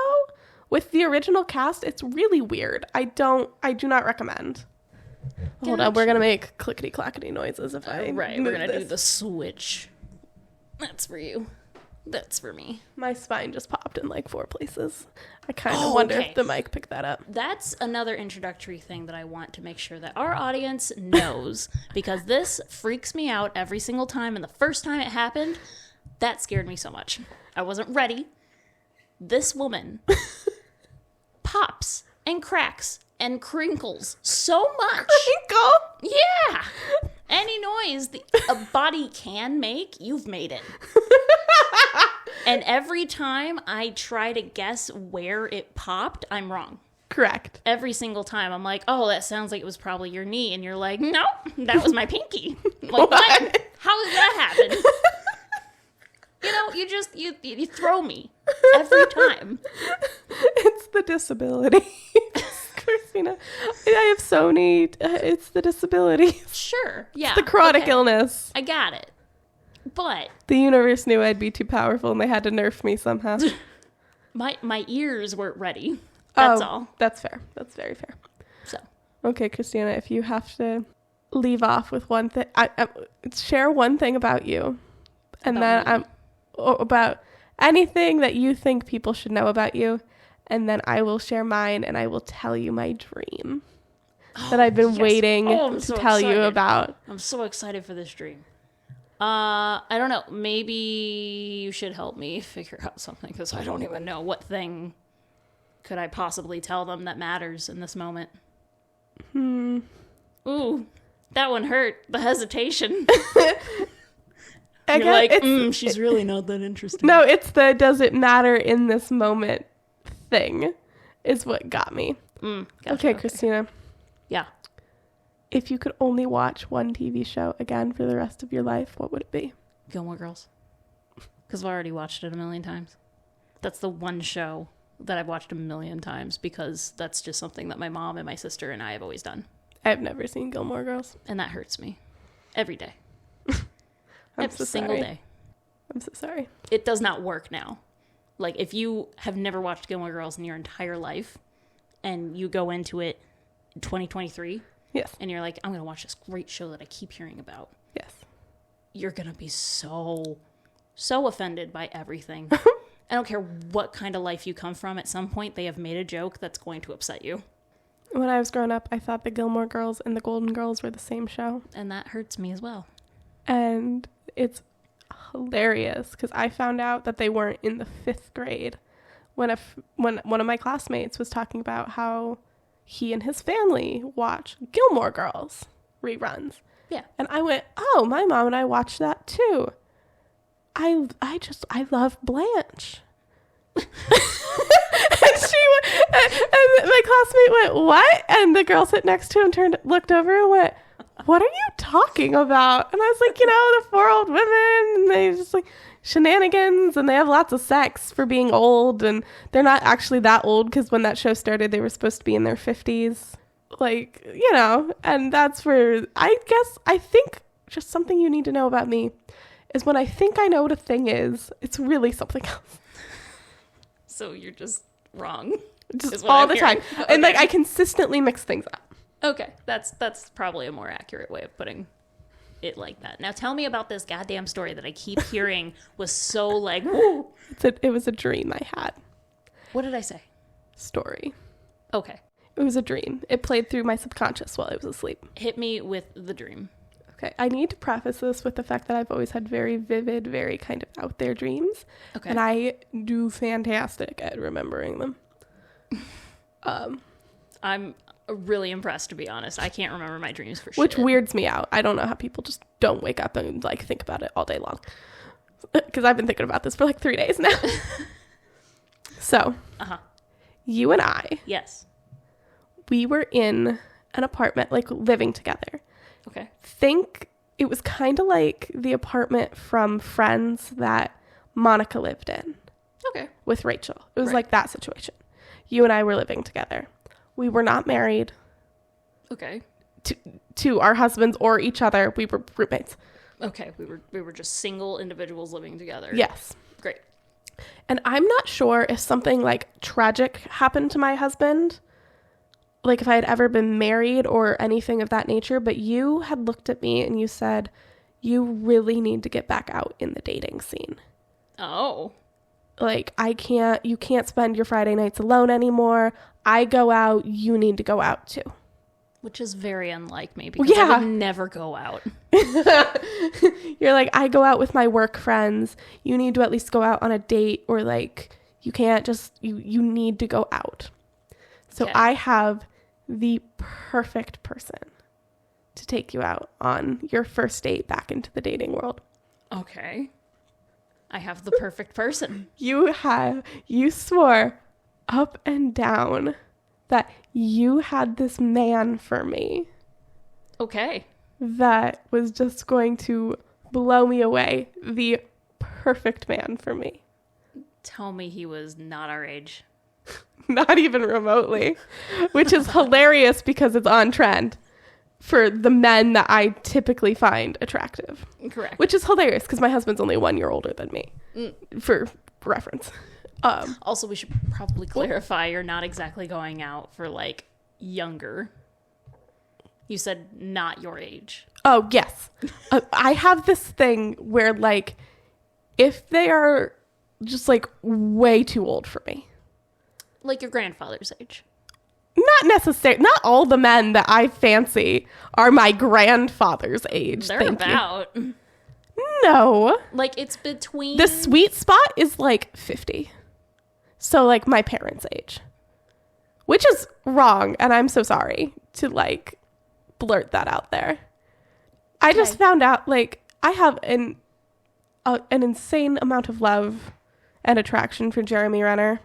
with the original cast. It's really weird. I do not recommend. Hold on, we're gonna make clickety clackety noises if I Right, move we're gonna this. do the switch. That's for you. That's for me. My spine just popped in like 4 places. I kind of wonder okay. if the mic picked that up. That's another introductory thing that I want to make sure that our audience knows, because this freaks me out every single time, and the first time it happened, that scared me so much. I wasn't ready. This woman pops and cracks and crinkles so much. Crinkle? Yeah. Any noise a body can make, you've made it. And every time I try to guess where it popped, I'm wrong. Correct. Every single time. I'm like, oh, that sounds like it was probably your knee. And you're like, no, that was my pinky. Like, what? How did that happen? You know, you throw me every time. It's the disability. Christina, I have so many. It's the disability. Sure. Yeah. It's the chronic illness. I got it. But the universe knew I'd be too powerful and they had to nerf me somehow. my ears weren't ready. That's all. That's fair. That's very fair. So. Okay, Christina, if you have to leave off with one thing, share one thing about you. And then about anything that you think people should know about you. And then I will share mine and I will tell you my dream that I've been waiting to tell you about. I'm so excited for this dream. I don't know. Maybe you should help me figure out something, because I don't even know what thing could I possibly tell them that matters in this moment. Ooh, that one hurt. The hesitation. You're like, she's really not that interesting. No, it's the does it matter in this moment thing is what got me. Gotcha, okay, Christina. Yeah. If you could only watch one TV show again for the rest of your life, what would it be? Gilmore Girls. Because I've already watched it a million times. That's the one show that I've watched a million times, because that's just something that my mom and my sister and I have always done. I've never seen Gilmore Girls. And that hurts me. Every day. Every single day. I'm so sorry. It does not work now. Like, if you have never watched Gilmore Girls in your entire life, and you go into it in 2023... Yes. And you're like, I'm going to watch this great show that I keep hearing about. Yes. You're going to be so offended by everything. I don't care what kind of life you come from. At some point, they have made a joke that's going to upset you. When I was growing up, I thought the Gilmore Girls and the Golden Girls were the same show. And that hurts me as well. And it's hilarious because I found out that they weren't in the 5th grade when one of my classmates was talking about how he and his family watch Gilmore Girls reruns. Yeah. And I went, oh, my mom and I watched that too. I love Blanche. And my classmate went, what? And the girl sitting next to him looked over and went, what are you talking about? And I was like, the 4 old women, and they just like shenanigans, and they have lots of sex for being old, and they're not actually that old because when that show started, they were supposed to be in their 50s. Like, and that's where I think just something you need to know about me is when I think I know what a thing is, it's really something else. So you're just wrong. Just all the time. Okay. And like I consistently mix things up. Okay. That's probably a more accurate way of putting it like that. Now tell me about this goddamn story that I keep hearing was so like, woo. It was a dream I had. What did I say? Story. Okay. It was a dream. It played through my subconscious while I was asleep. Hit me with the dream. Okay. I need to preface this with the fact that I've always had very vivid, very kind of out there dreams. Okay. And I do fantastic at remembering them. I'm really impressed, to be honest. I can't remember my dreams for shit. Which weirds me out. I don't know how people just don't wake up and like think about it all day long. Because I've been thinking about this for like 3 days now. So, you and I. Yes. We were in an apartment, like living together. Okay. Think it was kind of like the apartment from Friends that Monica lived in. Okay. With Rachel. It was like that situation. You and I were living together. We were not married. Okay. To our husbands or each other. We were roommates. Okay. We were just single individuals living together. Yes. Great. And I'm not sure if something like tragic happened to my husband, like if I had ever been married or anything of that nature, but you had looked at me and you said, you really need to get back out in the dating scene. Oh. Like, you can't spend your Friday nights alone anymore. I go out, you need to go out too. Which is very unlike me because I would never go out. You're like, I go out with my work friends. You need to at least go out on a date, or like, you can't just, you need to go out. So okay. I have the perfect person to take you out on your first date back into the dating world. Okay. I have the perfect person. You swore up and down that you had this man for me. Okay. That was just going to blow me away. The perfect man for me. Tell me he was not our age. Not even remotely. Which is hilarious because it's on trend for the men that I typically find attractive. Correct. Which is hilarious because my husband's only 1 year older than me. For reference. Also, we should probably clarify you're not exactly going out for like younger. You said not your age. Oh, yes. I have this thing where like if they are just like way too old for me. Like your grandfather's age. Not necessarily. Not all the men that I fancy are my grandfather's age. They're about. No. Like it's between. The sweet spot is like 50. So like my parents' age. Which is wrong. And I'm so sorry to like blurt that out there. I just found out like I have an insane amount of love and attraction for Jeremy Renner.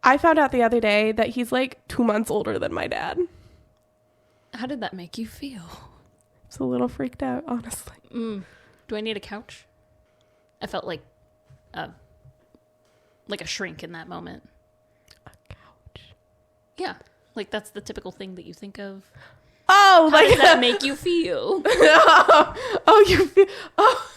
I found out the other day that he's like 2 months older than my dad. How did that make you feel? I was a little freaked out, honestly. Do I need a couch? I felt like a shrink in that moment. A couch? Yeah. Like that's the typical thing that you think of. Oh, how does that make you feel? You feel... Oh.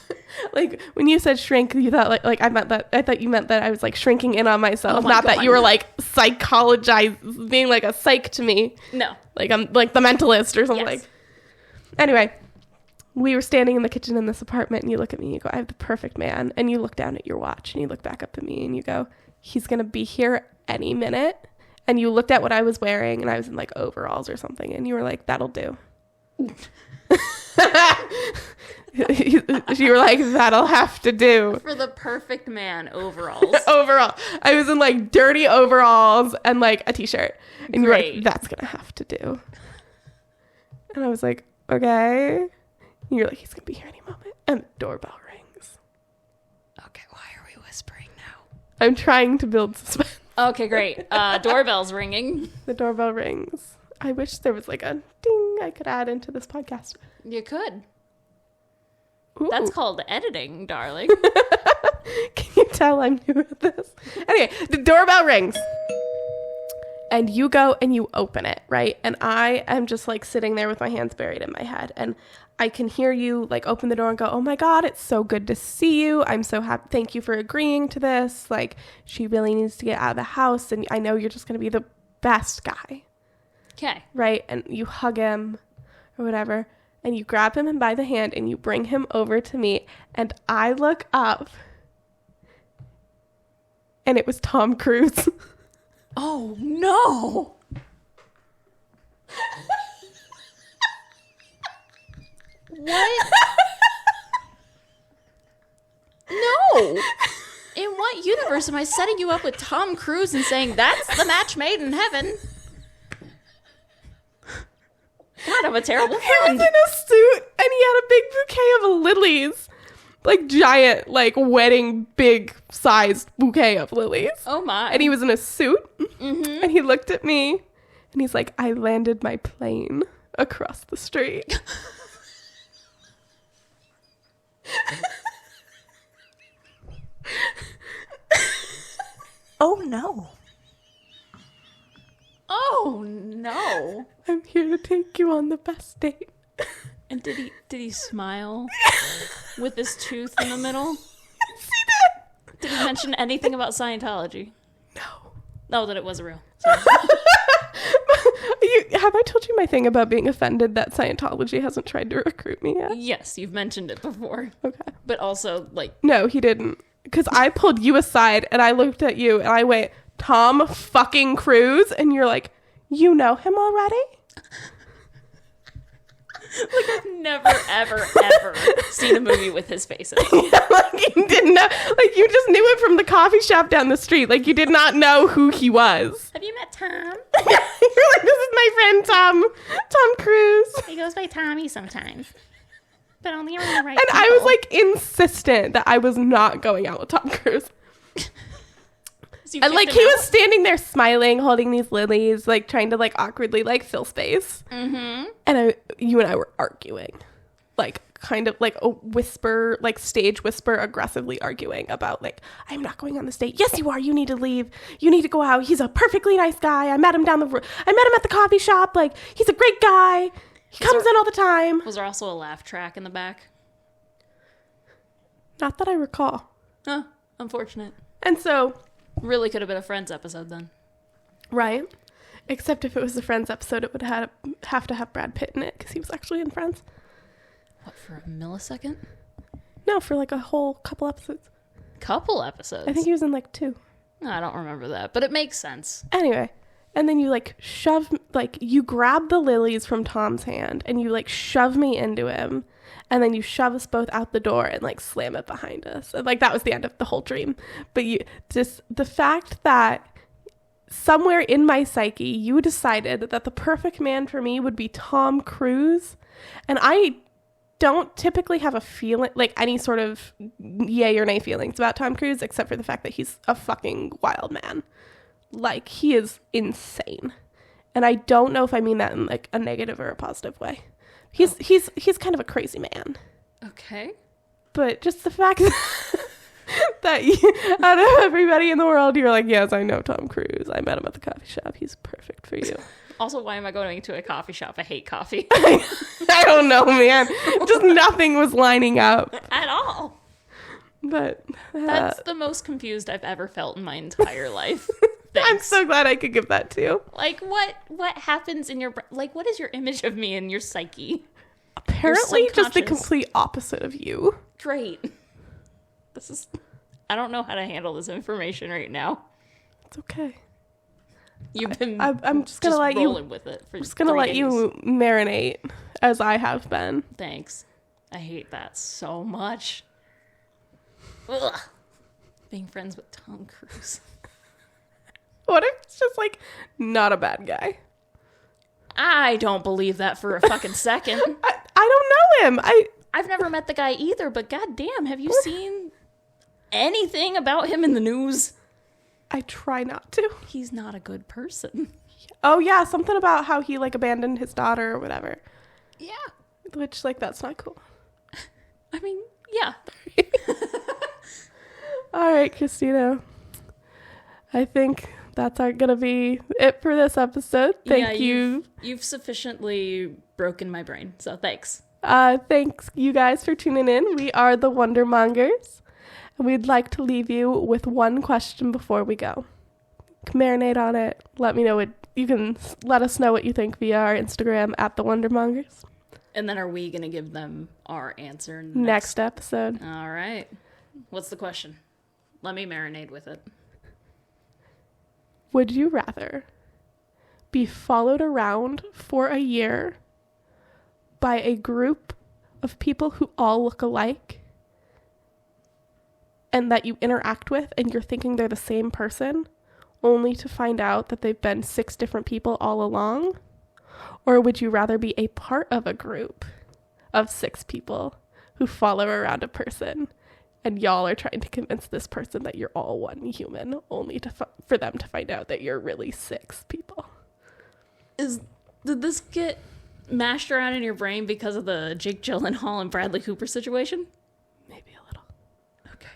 Like when you said shrink, you thought like I meant that. I thought you meant that I was like shrinking in on myself, not that you were like psychologized, being like a psych to me. No, like I'm like the mentalist or something. Yes. Anyway, we were standing in the kitchen in this apartment, and you look at me and you go, "I have the perfect man." And you look down at your watch and you look back up at me and you go, "He's gonna be here any minute." And you looked at what I was wearing, and I was in like overalls or something, and you were like, "That'll do." You were like, that'll have to do. For the perfect man, overalls. Overall. I was in like dirty overalls and like a t-shirt. And you were like, that's going to have to do. And I was like, okay. And you're like, he's going to be here any moment. And the doorbell rings. Okay, why are we whispering now? I'm trying to build suspense. Okay, great. Doorbell's ringing. The doorbell rings. I wish there was like a ding I could add into this podcast. You could. Ooh. That's called editing, darling. Can you tell I'm new at this? Anyway, the doorbell rings. And you go and you open it, right? And I am just like sitting there with my hands buried in my head. And I can hear you like open the door and go, oh my God, it's so good to see you. I'm so happy. Thank you for agreeing to this. Like, she really needs to get out of the house. And I know you're just going to be the best guy. Okay. Right? And you hug him or whatever. And you grab him by the hand and you bring him over to me. And I look up. And it was Tom Cruise. Oh, no. What? No. In what universe am I setting you up with Tom Cruise and saying that's the match made in heaven? God, I'm a terrible friend. He was in a suit and he had a big bouquet of lilies. Like giant, like wedding, big sized bouquet of lilies. Oh my. And he was in a suit. Mm-hmm. And he looked at me and he's like, I landed my plane across the street. Oh no. Oh no. I'm here to take you on the best date. And did he smile with his tooth in the middle? See that? Did he mention anything about Scientology? No. No, that it was real. Sorry. Have I told you my thing about being offended that Scientology hasn't tried to recruit me yet? Yes, you've mentioned it before. Okay. But also, like... No, he didn't. Because I pulled you aside and I looked at you and I went, Tom fucking Cruise? And you're like, you know him already? Like, I've never, ever, ever seen a movie with his face in it. Yeah, like you didn't know, like you just knew it from the coffee shop down the street. Like you did not know who he was. Have you met Tom? You're like, this is my friend Tom Cruise. He goes by Tommy sometimes. But only around the right And people. I was like insistent that I was not going out with Tom Cruise. So And like he was standing there smiling, holding these lilies, like trying to like awkwardly like fill space. Mm-hmm. And you and I were arguing, like kind of like a whisper, like stage whisper, aggressively arguing about like, I'm not going on this date. Yes, you are. You need to leave. You need to go out. He's a perfectly nice guy. I met him at the coffee shop. Like he's a great guy. He comes in all the time. Was there also a laugh track in the back? Not that I recall. Oh, unfortunate. And so, Really could have been a Friends episode then. right. Except if it was a Friends episode, it would have to have Brad Pitt in it because he was actually in Friends. What, for a millisecond? No, for like a whole couple episodes. Couple episodes? I think he was in like 2. No, I don't remember that, but it makes sense. Anyway, and then you like you grab the lilies from Tom's hand and you like shove me into him. And then you shove us both out the door and like slam it behind us. And like that was the end of the whole dream. But the fact that somewhere in my psyche, you decided that the perfect man for me would be Tom Cruise. And I don't typically have a feeling, like any sort of yay or nay feelings about Tom Cruise, except for the fact that he's a fucking wild man. Like he is insane. And I don't know if I mean that in like a negative or a positive way. He's kind of a crazy man. Okay. But just the fact that out of everybody in the world, you're like, yes, I know Tom Cruise. I met him at the coffee shop. He's perfect for you. Also, why am I going to a coffee shop? I hate coffee. I don't know, man. Just nothing was lining up. At all. But That's the most confused I've ever felt in my entire life. I'm Thanks. so glad I could give that to you. Like, what happens in your... Like, what is your image of me in your psyche? Apparently Your just the subconscious. complete opposite of you. Great. This is... I don't know how to handle this information right now. It's okay. You've been I'm just gonna let you rolling with it for I'm just gonna 3 let days. you marinate as I have been. Thanks. I hate that so much. Ugh. Being friends with Tom Cruise. What if it's just like not a bad guy? I don't believe that for a fucking second. I don't know him. I've never met the guy either, but goddamn, have you seen anything about him in the news? I try not to. He's not a good person. Oh, yeah. Something about how he, like, abandoned his daughter or whatever. Yeah. Which, like, that's not cool. I mean, yeah. All right, Christina. I think that's gonna be it for this episode. Thank you. You've sufficiently broken my brain, so thanks. Thanks, you guys, for tuning in. We are the Wonder Mongers, and we'd like to leave you with one question before we go. Marinate on it. Let me know what you can. Let us know what you think via our Instagram at the Wonder Mongers. And then are we gonna give them our answer next episode? All right. What's the question? Let me marinate with it. Would you rather be followed around for a year by a group of people who all look alike and that you interact with and you're thinking they're the same person, only to find out that they've been 6 different people all along? Or would you rather be a part of a group of 6 people who follow around a person and y'all are trying to convince this person that you're all one human, only for them to find out that you're really 6 people? Did this get mashed around in your brain because of the Jake Gyllenhaal and Bradley Cooper situation? Maybe a little. Okay.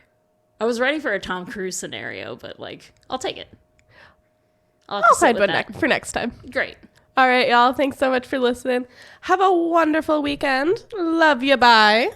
I was ready for a Tom Cruise scenario, but, like, I'll take it. I'll find one for next time. Great. All right, y'all. Thanks so much for listening. Have a wonderful weekend. Love you. Bye.